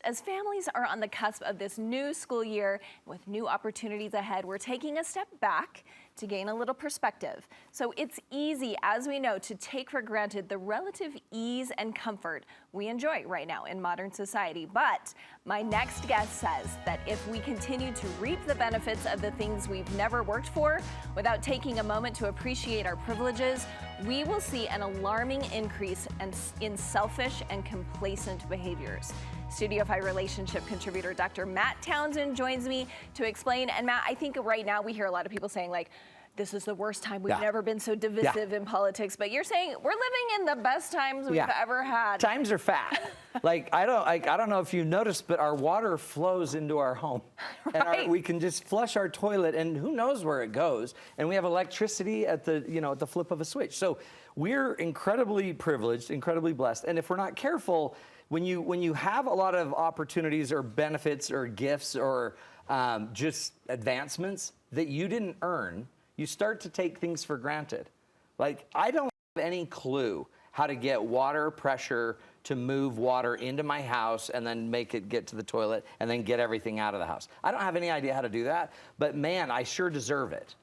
As families are on the cusp of this new school year with new opportunities ahead, we're taking a step back to gain a little perspective. So it's easy, as we know, to take for granted the relative ease and comfort we enjoy right now in modern society. But my next guest says that if we continue to reap the benefits of the things we've never worked for without taking a moment to appreciate our privileges, we will see an alarming increase in selfish and complacent behaviors. Studio 5 relationship contributor Dr. Matt Townsend joins me to explain. And Matt, I think right now we hear a lot of people saying like, this is the worst time. We've never been so divisive in politics. But you're saying we're living in the best times we've ever had. Times are fat. I don't know if you noticed, but our water flows into our home. And we can just flush our toilet, and who knows where it goes. And we have electricity at the, at the flip of a switch. So we're incredibly privileged, incredibly blessed. And if we're not careful, when you have a lot of opportunities or benefits or gifts or just advancements that you didn't earn, you start to take things for granted. Like, I don't have any clue how to get water pressure to move water into my house and then make it get to the toilet and then get everything out of the house. I don't have any idea how to do that, but man, I sure deserve it.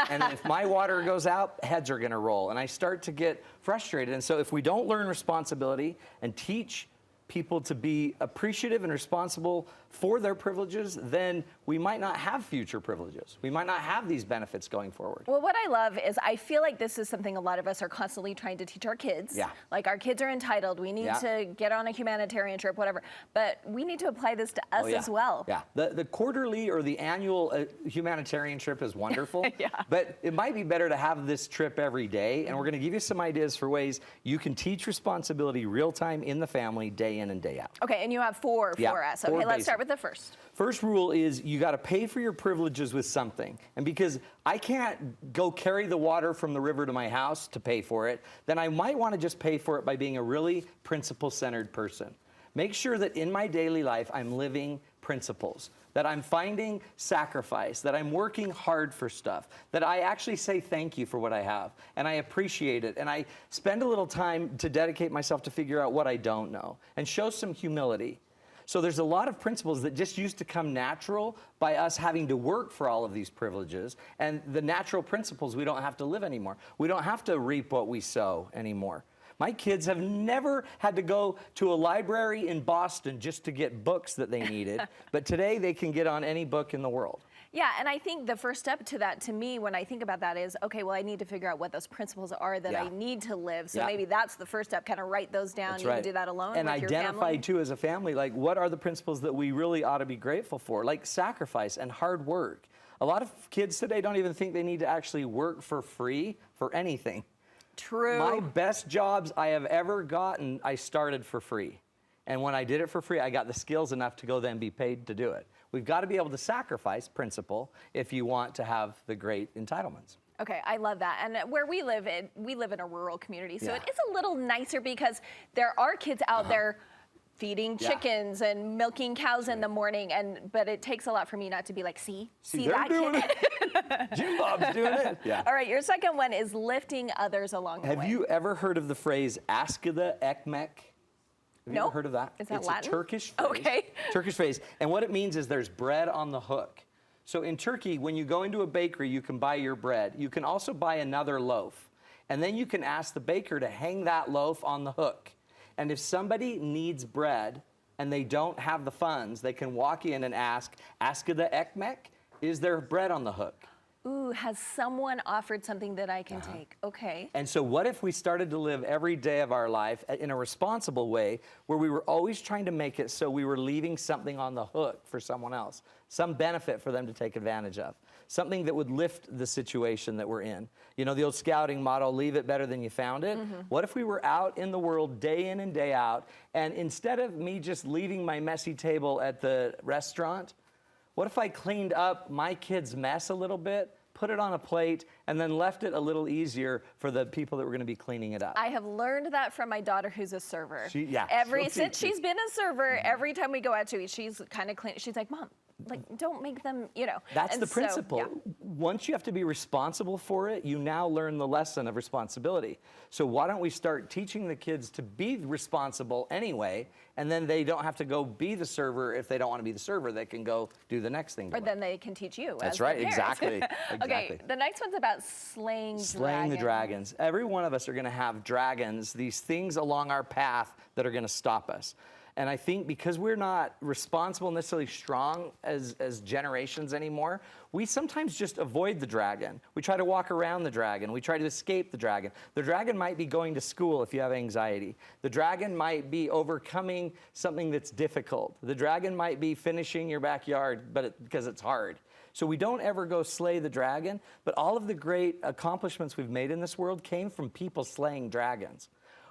And if my water goes out, heads are gonna roll, and I start to get frustrated. And so if we don't learn responsibility and teach people to be appreciative and responsible for their privileges, then we might not have future privileges. We might not have these benefits going forward. Well, what I love is I feel like this is something a lot of us are constantly trying to teach our kids. Like, our kids are entitled. We need to get on a humanitarian trip, whatever. But we need to apply this to us as well. The quarterly or the annual humanitarian trip is wonderful. But it might be better to have this trip every day. And we're going to give you some ideas for ways you can teach responsibility real time in the family, day in and day out. Okay, and you have four for us. Okay, let's start with the first. First rule is you got to pay for your privileges with something. And because I can't go carry the water from the river to my house to pay for it, then I might want to just pay for it by being a really principle-centered person. Make sure that in my daily life I'm living principles, that I'm finding sacrifice, that I'm working hard for stuff, that I actually say thank you for what I have, and I appreciate it, and I spend a little time to dedicate myself to figure out what I don't know, and show some humility. So there's a lot of principles that just used to come natural by us having to work for all of these privileges, and the natural principles we don't have to live anymore. We don't have to reap what we sow anymore. My kids have never had to go to a library in Boston just to get books that they needed, but today they can get on any book in the world. Yeah, and I think the first step to that, to me, when I think about that is, okay, well, I need to figure out what those principles are that I need to live. So maybe that's the first step, kind of write those down. You can do that alone and with your family. Identify, too, as a family, like, what are the principles that we really ought to be grateful for? Like sacrifice and hard work. A lot of kids today don't even think they need to actually work for free for anything. True. My best jobs I have ever gotten, I started for free. And when I did it for free, I got the skills enough to go then be paid to do it. We've got to be able to sacrifice principle if you want to have the great entitlements. Okay, I love that. And where we live in a rural community, so it is a little nicer because there are kids out there feeding chickens and milking cows in the morning, but it takes a lot for me not to be like, see that kid? Jim Bob's doing it. All right, your second one is lifting others along the way. Have you ever heard of the phrase "askıda ekmek"? Have you ever heard of that? Is that it's Latin? A Turkish phrase. Okay. Turkish phrase. And what it means is there's bread on the hook. So in Turkey, when you go into a bakery, you can buy your bread. You can also buy another loaf. And then you can ask the baker to hang that loaf on the hook. And if somebody needs bread and they don't have the funds, they can walk in and ask, "Askıda ekmek?" Is there bread on the hook? Ooh, has someone offered something that I can take? Okay. And so what if we started to live every day of our life in a responsible way where we were always trying to make it so we were leaving something on the hook for someone else, some benefit for them to take advantage of, something that would lift the situation that we're in. You know, the old scouting motto, leave it better than you found it. What if we were out in the world day in and day out, and instead of me just leaving my messy table at the restaurant, what if I cleaned up my kid's mess a little bit, put it on a plate, and then left it a little easier for the people that were going to be cleaning it up? I have learned that from my daughter, who's a server. Since she's been a server, every time we go out to eat, she's kind of clean. She's like, "Mom, like, don't make them, That's the principle. once you have to be responsible for it, you now learn the lesson of responsibility. So why don't we start teaching the kids to be responsible anyway, and then they don't have to go be the server if they don't want to be the server. They can go do the next thing. Or then they can teach you. That's as right, the parents. exactly. Okay, the next one's about slaying the dragons. Every one of us are going to have dragons, these things along our path that are going to stop us. And I think because we're not responsible, necessarily strong as generations anymore, we sometimes just avoid the dragon. We try to walk around the dragon. We try to escape the dragon. The dragon might be going to school if you have anxiety. The dragon might be overcoming something that's difficult. The dragon might be finishing your backyard because it's hard. So we don't ever go slay the dragon, but all of the great accomplishments we've made in this world came from people slaying dragons.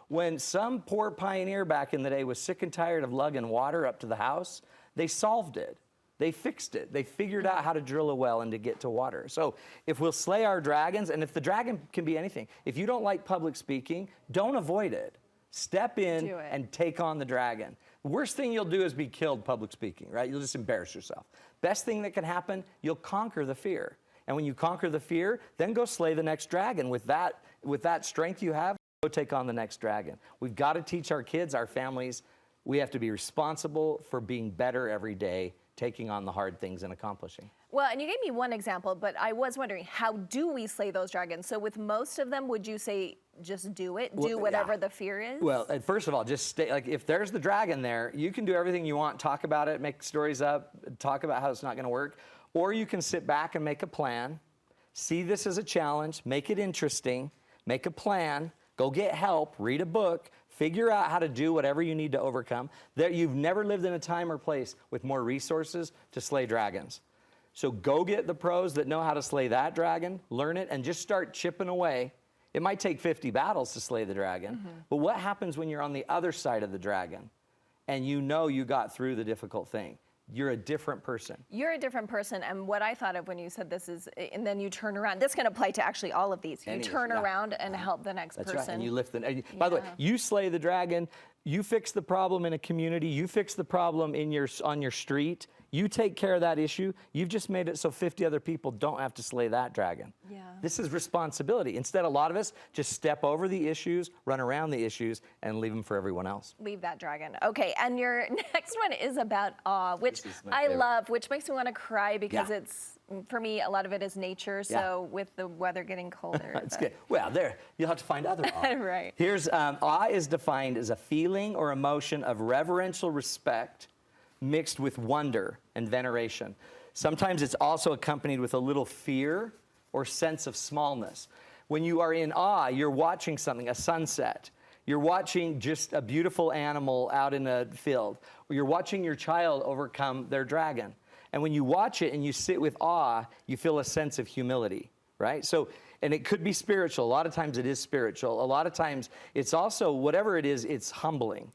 When some poor pioneer back in the day was sick and tired of lugging water up to the house, they solved it. They fixed it. They figured out how to drill a well and to get to water. So if we'll slay our dragons, and if the dragon can be anything, if you don't like public speaking, don't avoid it. Step in and take on the dragon. The worst thing you'll do is be killed public speaking, right? You'll just embarrass yourself. Best thing that can happen, you'll conquer the fear. And when you conquer the fear, then go slay the next dragon. With that strength you have, go take on the next dragon. We've got to teach our kids, our families, we have to be responsible for being better every day, taking on the hard things and accomplishing. Well, and you gave me one example, but I was wondering, how do we slay those dragons? So with most of them, would you say just do it? Do whatever the fear is? Well, first of all, just stay, like if there's the dragon there, you can do everything you want, talk about it, make stories up, talk about how it's not going to work, or you can sit back and make a plan, see this as a challenge, make it interesting, make a plan, go get help, read a book, figure out how to do whatever you need to overcome. You've never lived in a time or place with more resources to slay dragons. So go get the pros that know how to slay that dragon, learn it, and just start chipping away. It might take 50 battles to slay the dragon, but what happens when you're on the other side of the dragon and you know you got through the difficult thing? You're a different person. You're a different person, and what I thought of when you said this is, and then you turn around. This can apply to actually all of these. You turn around and help the next person. That's right, and you lift them. By the way, you slay the dragon, you fix the problem in a community, you fix the problem on your street, you take care of that issue, you've just made it so 50 other people don't have to slay that dragon. Yeah. This is responsibility. Instead, a lot of us just step over the issues, run around the issues, and leave them for everyone else. Leave that dragon. Okay, and your next one is about awe, which I love, which makes me want to cry because it's, for me, a lot of it is nature, so with the weather getting colder. That's good. Well, you'll have to find other awe. Right. Here's, awe is defined as a feeling or emotion of reverential respect mixed with wonder and veneration. Sometimes it's also accompanied with a little fear or sense of smallness. When you are in awe, you're watching something, a sunset. You're watching just a beautiful animal out in a field. Or you're watching your child overcome their dragon. And when you watch it and you sit with awe, you feel a sense of humility, right? So, and it could be spiritual. A lot of times it is spiritual. A lot of times it's also, whatever it is, it's humbling.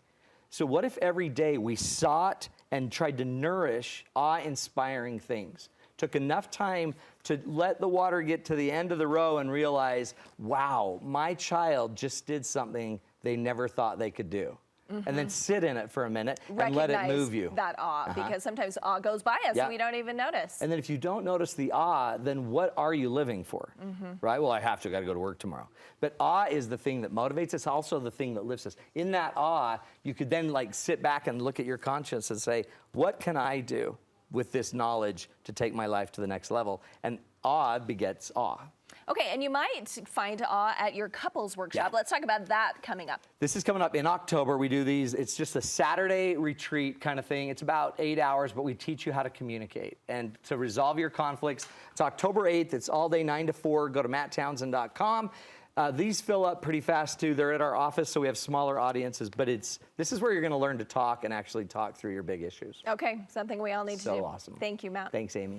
So what if every day we sought and tried to nourish awe-inspiring things? Took enough time to let the water get to the end of the row and realize, wow, my child just did something they never thought they could do. And then sit in it for a minute and let it move you. That awe, because sometimes awe goes by us and we don't even notice. And then if you don't notice the awe, then what are you living for? Right? Well, I have to, got to go to work tomorrow. But awe is the thing that motivates us, also the thing that lifts us. In that awe, you could then like sit back and look at your conscience and say, what can I do with this knowledge to take my life to the next level? And awe begets awe. Okay, and you might find awe at your couples workshop. Let's talk about that coming up. This is coming up in October. We do these. It's just a Saturday retreat kind of thing. It's about 8 hours, but we teach you how to communicate and to resolve your conflicts. It's October 8th. It's all day 9 to 4. Go to matttownsend.com. These fill up pretty fast too. They're at our office, so we have smaller audiences, but this is where you're going to learn to talk and actually talk through your big issues. Okay, something we all need to do. So awesome. Thank you, Matt. Thanks, Amy.